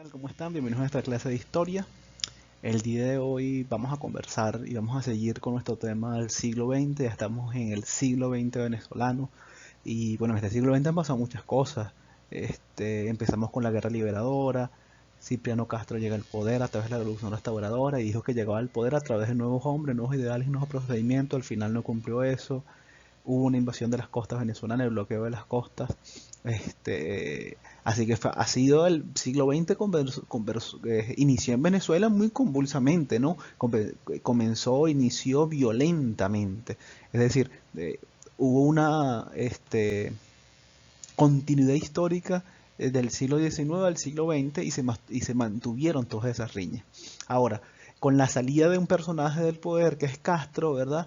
Tal? ¿Cómo están? Bienvenidos a esta clase de historia. El día de hoy vamos a conversar y vamos a seguir con nuestro tema del siglo XX. Ya estamos en el siglo XX venezolano y bueno, en este siglo XX han pasado muchas cosas. Empezamos con la guerra liberadora. Cipriano Castro llega al poder a través de la revolución restauradora y dijo que llegaba al poder a través de nuevos hombres, nuevos ideales y nuevos procedimientos. Al final no cumplió eso. Hubo una invasión de las costas venezolanas, el bloqueo de las costas. Así que ha sido el siglo XX, inició en Venezuela muy convulsamente, ¿no? Inició violentamente. Es decir, hubo una continuidad histórica del siglo XIX al siglo XX y se mantuvieron todas esas riñas. Ahora, con la salida de un personaje del poder que es Castro, ¿verdad?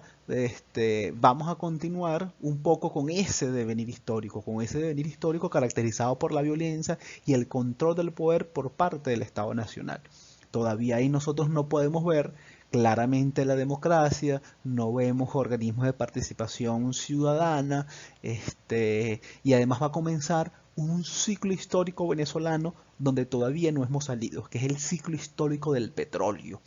Vamos a continuar un poco con ese devenir histórico caracterizado por la violencia y el control del poder por parte del Estado Nacional. Todavía ahí nosotros no podemos ver claramente la democracia, no vemos organismos de participación ciudadana, y además va a comenzar un ciclo histórico venezolano donde todavía no hemos salido, que es el ciclo histórico del petróleo.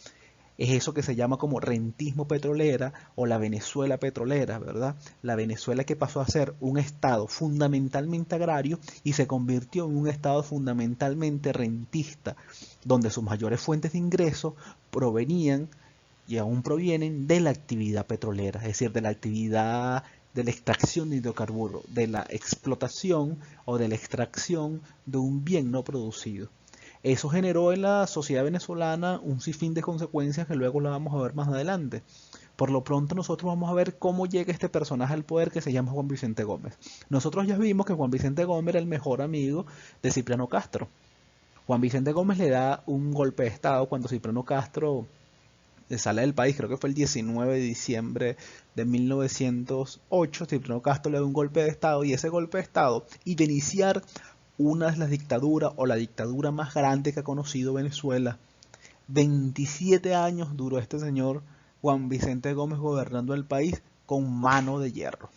Es eso que se llama como rentismo petrolera o la Venezuela petrolera, ¿verdad? La Venezuela que pasó a ser un estado fundamentalmente agrario y se convirtió en un estado fundamentalmente rentista, donde sus mayores fuentes de ingreso provenían y aún provienen de la actividad petrolera, es decir, de la actividad de la extracción de hidrocarburos, de la explotación o de la extracción de un bien no producido. Eso generó en la sociedad venezolana un sinfín de consecuencias que luego lo vamos a ver más adelante. Por lo pronto nosotros vamos a ver cómo llega este personaje al poder que se llama Juan Vicente Gómez. Nosotros ya vimos que Juan Vicente Gómez era el mejor amigo de Cipriano Castro. Juan Vicente Gómez le da un golpe de estado cuando Cipriano Castro sale del país, creo que fue el 19 de diciembre de 1908, Cipriano Castro le da un golpe de estado y ese golpe de estado iba a iniciar una de las dictaduras o la dictadura más grande que ha conocido Venezuela. 27 años duró este señor Juan Vicente Gómez gobernando el país con mano de hierro.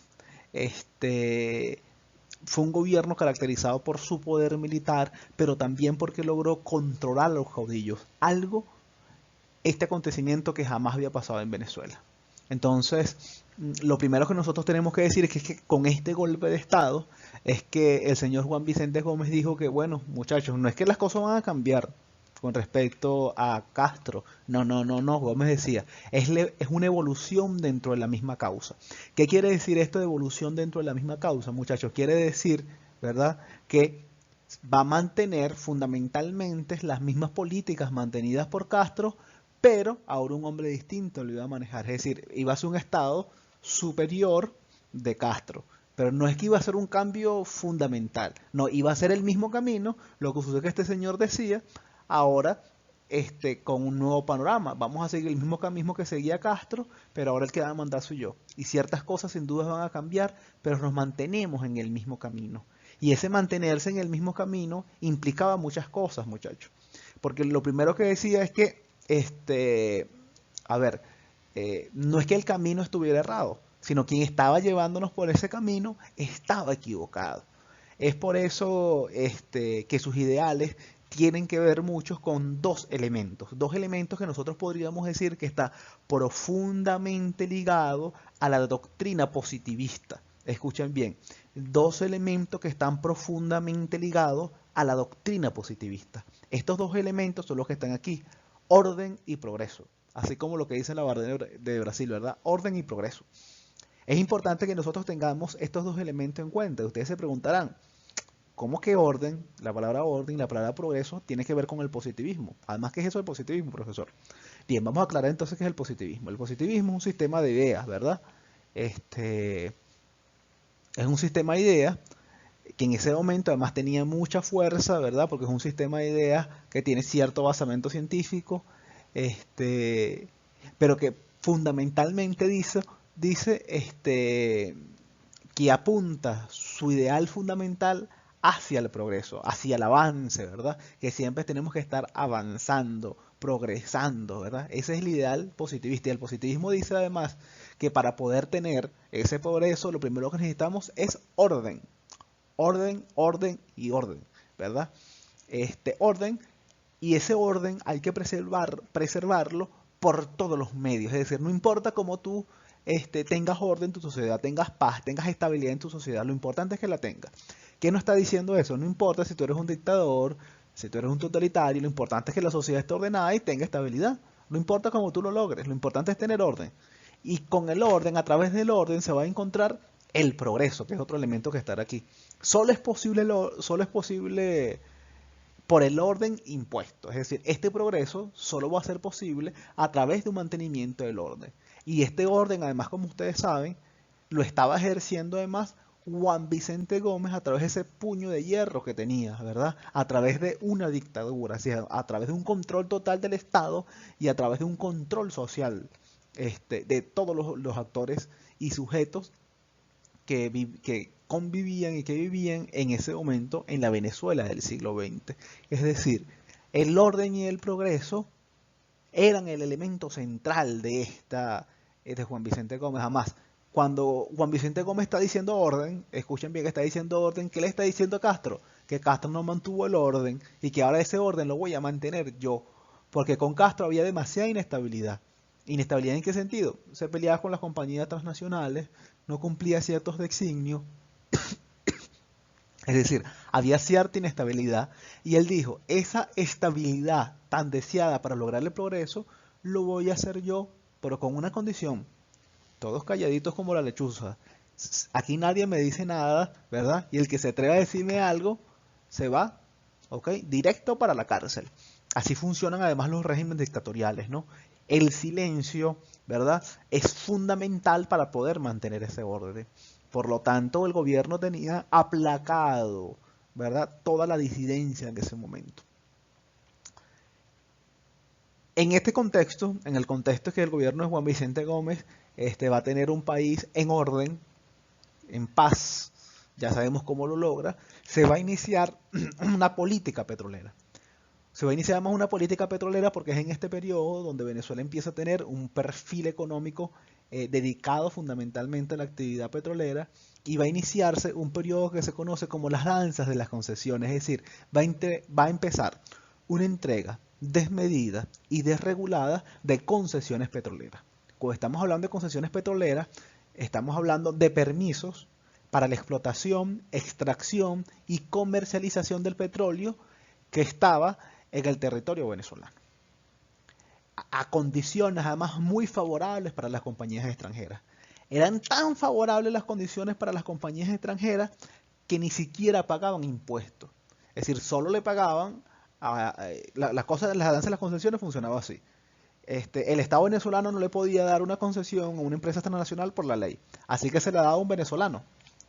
Este fue un gobierno caracterizado por su poder militar, pero también porque logró controlar a los caudillos, algo este acontecimiento que jamás había pasado en Venezuela. Entonces, lo primero que nosotros tenemos que decir es que con este golpe de Estado es que el señor Juan Vicente Gómez dijo que, bueno, muchachos, no es que las cosas van a cambiar con respecto a Castro. No, no, no, no. Gómez decía, es una evolución dentro de la misma causa. ¿Qué quiere decir esto de evolución dentro de la misma causa, muchachos? Quiere decir, ¿verdad?, que va a mantener fundamentalmente las mismas políticas mantenidas por Castro, pero ahora un hombre distinto lo iba a manejar. Es decir, iba a ser un estado superior de Castro. Pero no es que iba a ser un cambio fundamental, no, iba a ser el mismo camino, lo que sucede que este señor decía, ahora con un nuevo panorama. Vamos a seguir el mismo camino que seguía Castro, pero ahora el que va a mandar soy yo. Y ciertas cosas sin duda van a cambiar, pero nos mantenemos en el mismo camino. Y ese mantenerse en el mismo camino implicaba muchas cosas, muchachos. Porque lo primero que decía es que, a ver, no es que el camino estuviera errado, sino quien estaba llevándonos por ese camino estaba equivocado. Es por eso que sus ideales tienen que ver mucho con dos elementos que nosotros podríamos decir que está profundamente ligado a la doctrina positivista. Escuchen bien, dos elementos que están profundamente ligados a la doctrina positivista. Estos dos elementos son los que están aquí, orden y progreso, así como lo que dice la Bardem de Brasil, ¿verdad? Orden y progreso. Es importante que nosotros tengamos estos dos elementos en cuenta. Ustedes se preguntarán, ¿cómo que orden, la palabra orden y la palabra progreso, tiene que ver con el positivismo? Además, ¿qué es eso del positivismo, profesor? Bien, vamos a aclarar entonces qué es el positivismo. El positivismo es un sistema de ideas, ¿verdad? Es un sistema de ideas que en ese momento además tenía mucha fuerza, ¿verdad? Porque es un sistema de ideas que tiene cierto basamento científico, este, pero que fundamentalmente dice que apunta su ideal fundamental hacia el progreso, hacia el avance, ¿verdad? Que siempre tenemos que estar avanzando, progresando, ¿verdad? Ese es el ideal positivista. Y el positivismo dice además que para poder tener ese progreso, lo primero que necesitamos es orden, orden, orden y orden, ¿verdad? Orden Y ese orden hay que preservarlo por todos los medios. Es decir, no importa cómo tú tengas orden en tu sociedad, tengas paz, tengas estabilidad en tu sociedad, lo importante es que la tengas. ¿Qué nos está diciendo eso? No importa si tú eres un dictador, si tú eres un totalitario, lo importante es que la sociedad esté ordenada y tenga estabilidad. No importa cómo tú lo logres, lo importante es tener orden. Y con el orden, a través del orden, se va a encontrar el progreso, que es otro elemento que está aquí. Solo es posible por el orden impuesto. Es decir, este progreso solo va a ser posible a través de un mantenimiento del orden. Y este orden, además, como ustedes saben, lo estaba ejerciendo además Juan Vicente Gómez a través de ese puño de hierro que tenía, ¿verdad? A través de una dictadura, así, a través de un control total del Estado y a través de un control social de todos los actores y sujetos que convivían y que vivían en ese momento en la Venezuela del siglo XX. Es decir, el orden y el progreso eran el elemento central de Juan Vicente Gómez. Además, cuando Juan Vicente Gómez está diciendo orden, escuchen bien que está diciendo orden, ¿qué le está diciendo a Castro? Que Castro no mantuvo el orden y que ahora ese orden lo voy a mantener yo, porque con Castro había demasiada inestabilidad. ¿Inestabilidad en qué sentido? Se peleaba con las compañías transnacionales, no cumplía ciertos designios, es decir, había cierta inestabilidad y él dijo, esa estabilidad tan deseada para lograr el progreso, lo voy a hacer yo, pero con una condición, todos calladitos como la lechuza. Aquí nadie me dice nada, ¿verdad? Y el que se atreva a decirme algo, se va, ¿ok? Directo para la cárcel. Así funcionan además los regímenes dictatoriales, ¿no? El silencio, ¿verdad? Es fundamental para poder mantener ese orden. Por lo tanto, el gobierno tenía aplacado, ¿verdad? Toda la disidencia en ese momento. En este contexto, en el contexto que el gobierno de Juan Vicente Gómez va a tener un país en orden, en paz, ya sabemos cómo lo logra, se va a iniciar una política petrolera. Se va a iniciar más una política petrolera porque es en este periodo donde Venezuela empieza a tener un perfil económico dedicado fundamentalmente a la actividad petrolera y va a iniciarse un periodo que se conoce como las danzas de las concesiones, es decir, va a empezar una entrega desmedida y desregulada de concesiones petroleras. Cuando estamos hablando de concesiones petroleras, estamos hablando de permisos para la explotación, extracción y comercialización del petróleo que estaba en el territorio venezolano, a condiciones además muy favorables para las compañías extranjeras. Eran tan favorables las condiciones para las compañías extranjeras que ni siquiera pagaban impuestos. Es decir, solo le pagaban, las cosas de las danzas de las concesiones funcionaba así. El Estado venezolano no le podía dar una concesión a una empresa transnacional por la ley. Así que se la daba a un venezolano.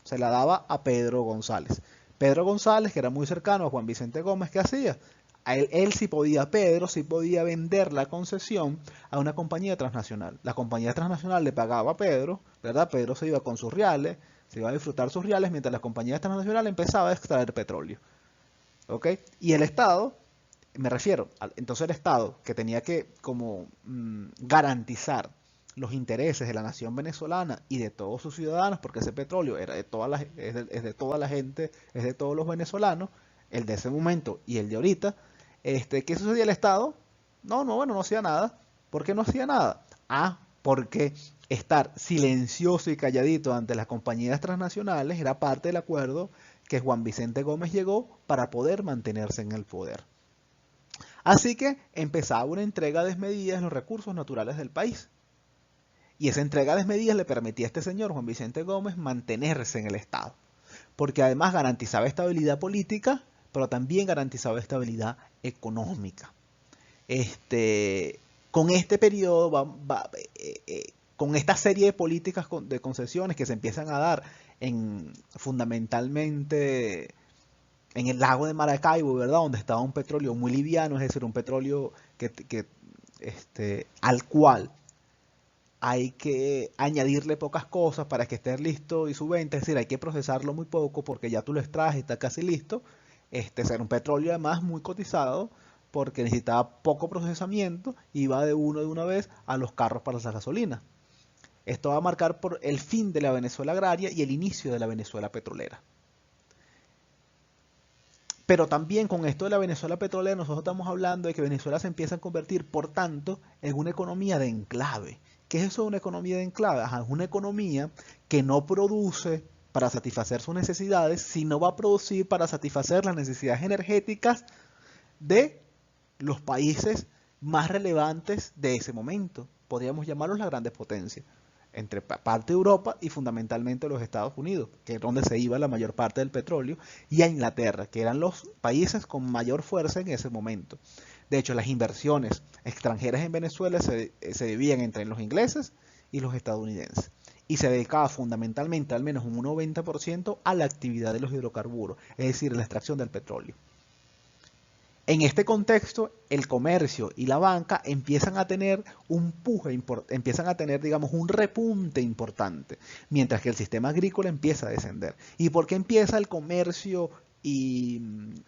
Se la daba a Pedro González. Pedro González, que era muy cercano a Juan Vicente Gómez, ¿qué hacía? Él sí podía, Pedro sí podía vender la concesión a una compañía transnacional. La compañía transnacional le pagaba a Pedro, ¿verdad? Pedro se iba con sus reales, se iba a disfrutar sus reales, mientras la compañía transnacional empezaba a extraer petróleo. ¿Ok? Y el Estado, me refiero, entonces el Estado que tenía que como garantizar los intereses de la nación venezolana y de todos sus ciudadanos, porque ese petróleo era es de toda la gente, es de todos los venezolanos, el de ese momento y el de ahorita. ¿Qué sucedía el Estado? No hacía nada. ¿Por qué no hacía nada? Porque estar silencioso y calladito ante las compañías transnacionales era parte del acuerdo que Juan Vicente Gómez llegó para poder mantenerse en el poder. Así que empezaba una entrega desmedida de los recursos naturales del país. Y esa entrega desmedida le permitía a este señor, Juan Vicente Gómez, mantenerse en el Estado. Porque además garantizaba estabilidad política, pero también garantizaba estabilidad económica. Con este periodo, con esta serie de políticas de concesiones que se empiezan a dar fundamentalmente en el lago de Maracaibo, ¿verdad? Donde estaba un petróleo muy liviano, es decir, un petróleo al cual hay que añadirle pocas cosas para que esté listo y su venta, es decir, hay que procesarlo muy poco porque ya tú lo extraes y está casi listo. Será un petróleo además muy cotizado porque necesitaba poco procesamiento y va de una vez a los carros para la gasolina. Esto va a marcar por el fin de la Venezuela agraria y el inicio de la Venezuela petrolera. Pero también con esto de la Venezuela petrolera, nosotros estamos hablando de que Venezuela se empieza a convertir, por tanto, en una economía de enclave. ¿Qué es eso de una economía de enclave? Ajá, es una economía que no produce para satisfacer sus necesidades, sino va a producir para satisfacer las necesidades energéticas de los países más relevantes de ese momento. Podríamos llamarlos las grandes potencias, entre parte de Europa y fundamentalmente los Estados Unidos, que es donde se iba la mayor parte del petróleo, y a Inglaterra, que eran los países con mayor fuerza en ese momento. De hecho, las inversiones extranjeras en Venezuela se dividían entre los ingleses y los estadounidenses. Y se dedicaba fundamentalmente, al menos un 90%, a la actividad de los hidrocarburos, es decir, la extracción del petróleo. En este contexto, el comercio y la banca empiezan a tener un puje, empiezan a tener, digamos, un repunte importante, mientras que el sistema agrícola empieza a descender. ¿Y por qué empieza el comercio y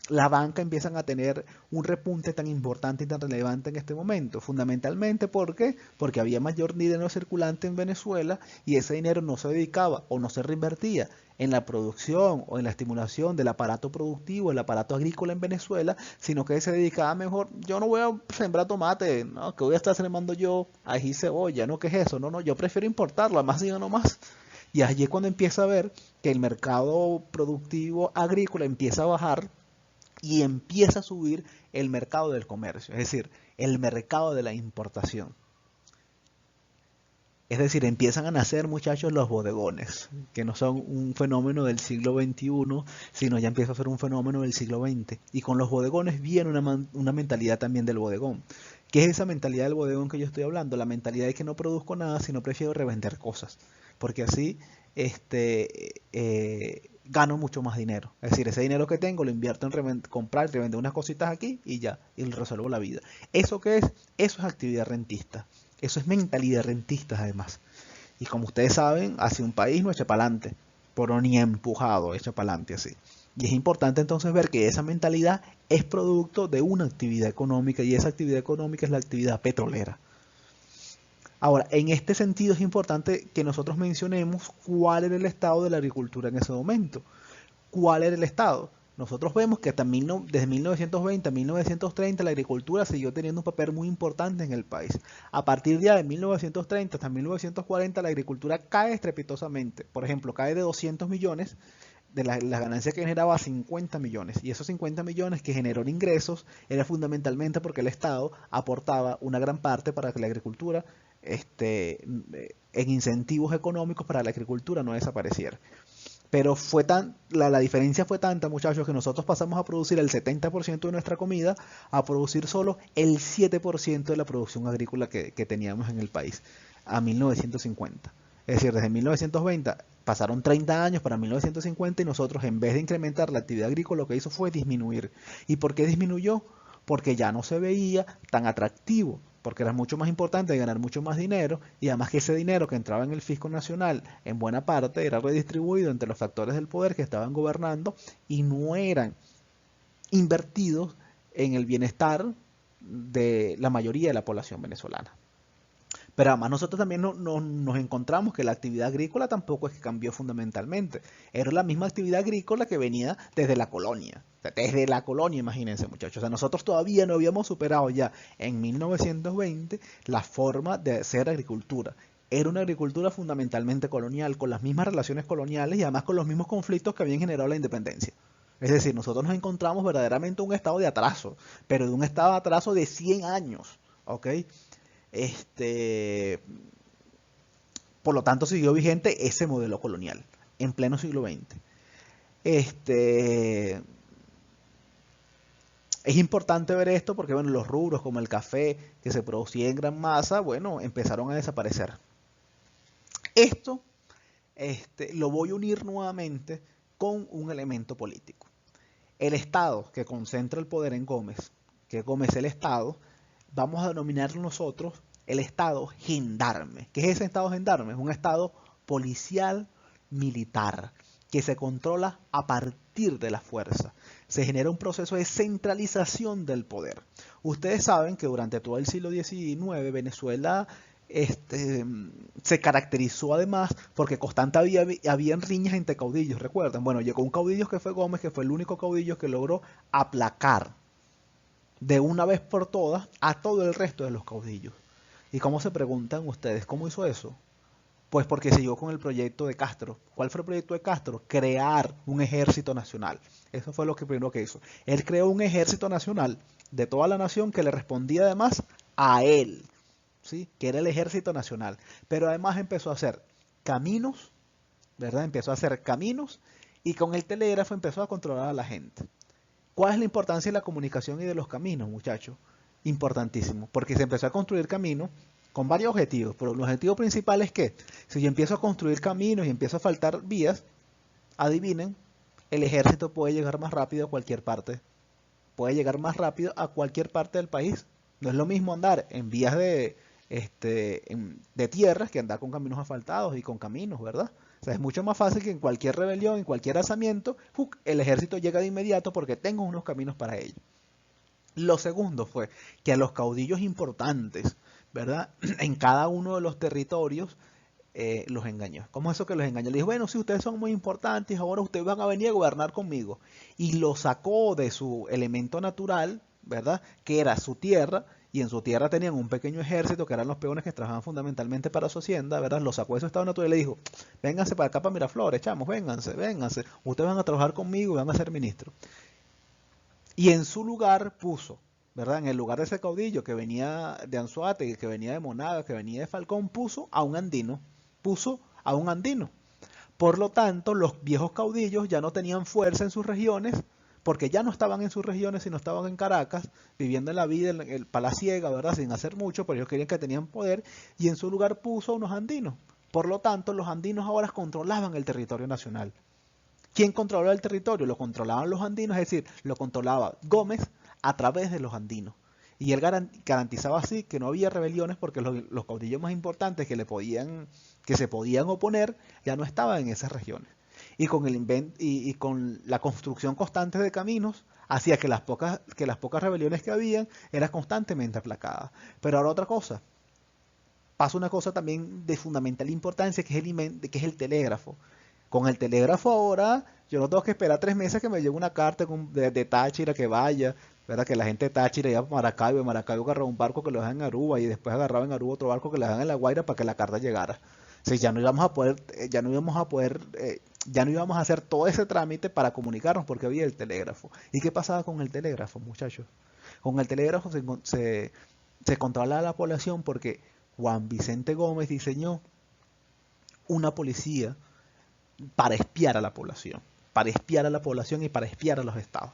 la banca empiezan a tener un repunte tan importante y tan relevante en este momento? Fundamentalmente, ¿por qué? Porque había mayor dinero circulante en Venezuela y ese dinero no se dedicaba o no se reinvertía en la producción o en la estimulación del aparato productivo, el aparato agrícola en Venezuela, sino que se dedicaba mejor, yo no voy a sembrar tomate, ¿no? Que voy a estar sembrando yo ají, cebolla, ¿no? ¿Qué es eso? No, yo prefiero importarlo, además digo no más. Y allí es cuando empieza a ver que el mercado productivo agrícola empieza a bajar y empieza a subir el mercado del comercio, es decir, el mercado de la importación. Es decir, empiezan a nacer, muchachos, los bodegones, que no son un fenómeno del siglo XXI, sino ya empieza a ser un fenómeno del siglo XX. Y con los bodegones viene una mentalidad también del bodegón. ¿Qué es esa mentalidad del bodegón que yo estoy hablando? La mentalidad de que no produzco nada, sino prefiero revender cosas. Porque así gano mucho más dinero. Es decir, ese dinero que tengo lo invierto en comprar, revender unas cositas aquí y ya, y resuelvo la vida. ¿Eso qué es? Eso es actividad rentista. Eso es mentalidad rentista además. Y como ustedes saben, hacia un país no echa para adelante, pero ni empujado, echa para adelante así. Y es importante entonces ver que esa mentalidad es producto de una actividad económica y esa actividad económica es la actividad petrolera. Ahora, en este sentido es importante que nosotros mencionemos cuál era el estado de la agricultura en ese momento. ¿Cuál era el estado? Nosotros vemos que hasta desde 1920 a 1930 la agricultura siguió teniendo un papel muy importante en el país. A partir de 1930 hasta 1940 la agricultura cae estrepitosamente. Por ejemplo, cae de 200 millones de las ganancias que generaba a 50 millones. Y esos 50 millones que generó en ingresos era fundamentalmente porque el Estado aportaba una gran parte para que la agricultura, en incentivos económicos para la agricultura no desapareciera. Pero la diferencia fue tanta, muchachos, que nosotros pasamos a producir el 70% de nuestra comida a producir solo el 7% de la producción agrícola que teníamos en el país a 1950. Es decir, desde 1920 pasaron 30 años para 1950 y nosotros en vez de incrementar la actividad agrícola lo que hizo fue disminuir. ¿Y por qué disminuyó? Porque ya no se veía tan atractivo, porque era mucho más importante ganar mucho más dinero y además que ese dinero que entraba en el fisco nacional en buena parte era redistribuido entre los factores del poder que estaban gobernando y no eran invertidos en el bienestar de la mayoría de la población venezolana. Pero además nosotros también nos encontramos que la actividad agrícola tampoco es que cambió fundamentalmente. Era la misma actividad agrícola que venía desde la colonia. O sea, desde la colonia, imagínense muchachos. O sea, nosotros todavía no habíamos superado ya en 1920 la forma de hacer agricultura. Era una agricultura fundamentalmente colonial, con las mismas relaciones coloniales y además con los mismos conflictos que habían generado la independencia. Es decir, nosotros nos encontramos verdaderamente en un estado de atraso, pero de un estado de atraso de 100 años. ¿Ok? Por lo tanto, siguió vigente ese modelo colonial en pleno siglo XX. Es importante ver esto porque bueno, los rubros como el café que se producía en gran masa, bueno, empezaron a desaparecer. Esto lo voy a unir nuevamente con un elemento político. El Estado que concentra el poder en Gómez, que Gómez es el Estado, vamos a denominarlo nosotros el Estado gendarme. ¿Qué es ese Estado gendarme? Es un Estado policial militar que se controla a partir de la fuerza. Se genera un proceso de centralización del poder. Ustedes saben que durante todo el siglo XIX Venezuela se caracterizó además porque constante habían riñas entre caudillos, ¿recuerdan? Bueno, llegó un caudillo que fue Gómez, que fue el único caudillo que logró aplacar de una vez por todas a todo el resto de los caudillos. ¿Y cómo se preguntan ustedes? ¿Cómo hizo eso? Pues porque siguió con el proyecto de Castro. ¿Cuál fue el proyecto de Castro? Crear un ejército nacional. Eso fue lo que primero que hizo. Él creó un ejército nacional de toda la nación que le respondía además a él, ¿sí? Que era el ejército nacional. Pero además empezó a hacer caminos, ¿verdad? Empezó a hacer caminos y con el telégrafo empezó a controlar a la gente. ¿Cuál es la importancia de la comunicación y de los caminos, muchachos? Importantísimo, porque se empezó a construir caminos con varios objetivos, pero el objetivo principal es que si yo empiezo a construir caminos y empiezo a faltar vías, adivinen, el ejército puede llegar más rápido a cualquier parte, puede llegar más rápido a cualquier parte del país. No es lo mismo andar en vías de tierras que andar con caminos asfaltados y con caminos, ¿verdad? O sea, es mucho más fácil que en cualquier rebelión, en cualquier alzamiento, el ejército llega de inmediato porque tengo unos caminos para ello. Lo segundo fue que a los caudillos importantes, ¿verdad? En cada uno de los territorios los engañó. ¿Cómo es eso que los engañó? Le dijo, bueno, si ustedes son muy importantes, ahora ustedes van a venir a gobernar conmigo. Y lo sacó de su elemento natural, ¿verdad? Que era su tierra, y en su tierra tenían un pequeño ejército, que eran los peones que trabajaban fundamentalmente para su hacienda, ¿verdad? Lo sacó de su estado natural y le dijo, vénganse para acá, para Miraflores, chamos, vénganse, vénganse. Ustedes van a trabajar conmigo y van a ser ministros. Y en su lugar puso, ¿verdad? En el lugar de ese caudillo que venía de Anzoátegui, que venía de Monaga, que venía de Falcón, puso a un andino. Puso a un andino. Por lo tanto, los viejos caudillos ya no tenían fuerza en sus regiones, porque ya no estaban en sus regiones, sino estaban en Caracas, viviendo en la vida, en el palaciega, ¿verdad? Sin hacer mucho, pero ellos querían que tenían poder, y en su lugar puso a unos andinos. Por lo tanto, los andinos ahora controlaban el territorio nacional. ¿Quién controlaba el territorio? Lo controlaban los andinos, es decir, lo controlaba Gómez a través de los andinos. Y él garantizaba así que no había rebeliones porque los caudillos más importantes que se podían oponer ya no estaban en esas regiones. Y con, y con la construcción constante de caminos, hacía que las pocas rebeliones que habían eran constantemente aplacadas. Pero ahora otra cosa, pasa una cosa también de fundamental importancia que es el telégrafo. Con el telégrafo ahora, yo no tengo que esperar 3 meses que me llegue una carta de Táchira que vaya, ¿verdad? Que la gente de Táchira iba a Maracaibo, de Maracaibo agarraba un barco que lo dejan en Aruba y después agarraba en Aruba otro barco que lo dejan en La Guaira para que la carta llegara. O sea, ya no íbamos a poder, ya no íbamos a hacer todo ese trámite para comunicarnos porque había el telégrafo. ¿Y qué pasaba con el telégrafo, muchachos? Con el telégrafo se controlaba la población porque Juan Vicente Gómez diseñó una policía para espiar a la población, y para espiar a los estados,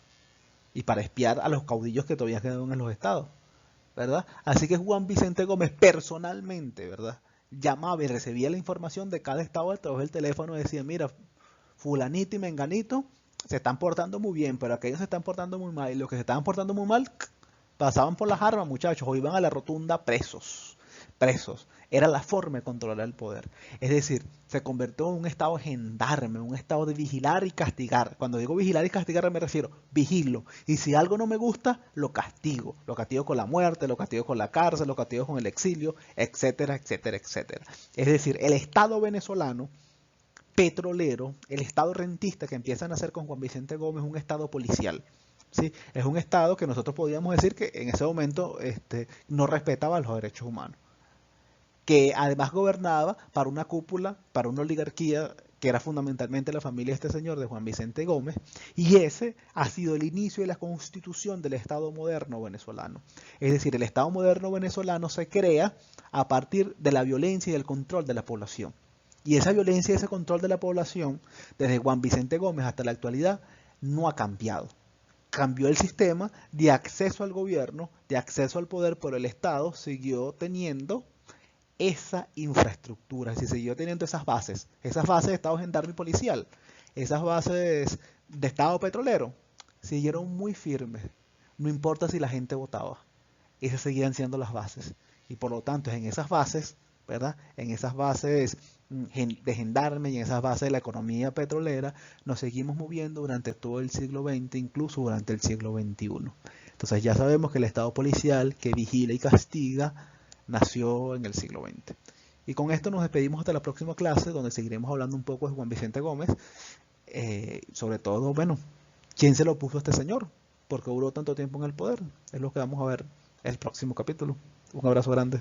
y para espiar a los caudillos que todavía quedaban en los estados, ¿verdad? Así que Juan Vicente Gómez personalmente, ¿verdad? Llamaba y recibía la información de cada estado a través del teléfono y decía, mira, fulanito y menganito se están portando muy bien, pero aquellos se están portando muy mal, y los que se estaban portando muy mal pasaban por las armas, muchachos, o iban a la rotunda presos. Era la forma de controlar el poder. Es decir, se convirtió en un estado gendarme, un estado de vigilar y castigar. Cuando digo vigilar y castigar me refiero, vigilo. Y si algo no me gusta, lo castigo. Lo castigo con la muerte, lo castigo con la cárcel, lo castigo con el exilio, etcétera, etcétera, etcétera. Es decir, el Estado venezolano petrolero, el Estado rentista que empiezan a hacer con Juan Vicente Gómez, un Estado policial. ¿Sí? Es un Estado que nosotros podríamos decir que en ese momento no respetaba los derechos humanos, que además gobernaba para una cúpula, para una oligarquía que era fundamentalmente la familia de este señor, de Juan Vicente Gómez, y ese ha sido el inicio de la constitución del Estado moderno venezolano. Es decir, el Estado moderno venezolano se crea a partir de la violencia y del control de la población. Y esa violencia y ese control de la población, desde Juan Vicente Gómez hasta la actualidad, no ha cambiado. Cambió el sistema de acceso al gobierno, de acceso al poder, pero el Estado siguió teniendo esa infraestructura, si siguió teniendo esas bases de Estado gendarme y policial, esas bases de Estado petrolero, siguieron muy firmes, no importa si la gente votaba, esas seguían siendo las bases, y por lo tanto en esas bases, ¿verdad? En esas bases de gendarme y en esas bases de la economía petrolera, nos seguimos moviendo durante todo el siglo XX, incluso durante el siglo XXI. Entonces ya sabemos que el Estado policial que vigila y castiga nació en el siglo XX. Y con esto nos despedimos hasta la próxima clase, donde seguiremos hablando un poco de Juan Vicente Gómez, sobre todo, bueno, ¿quién se lo puso a este señor? ¿Por qué duró tanto tiempo en el poder? Es lo que vamos a ver en el próximo capítulo. Un abrazo grande.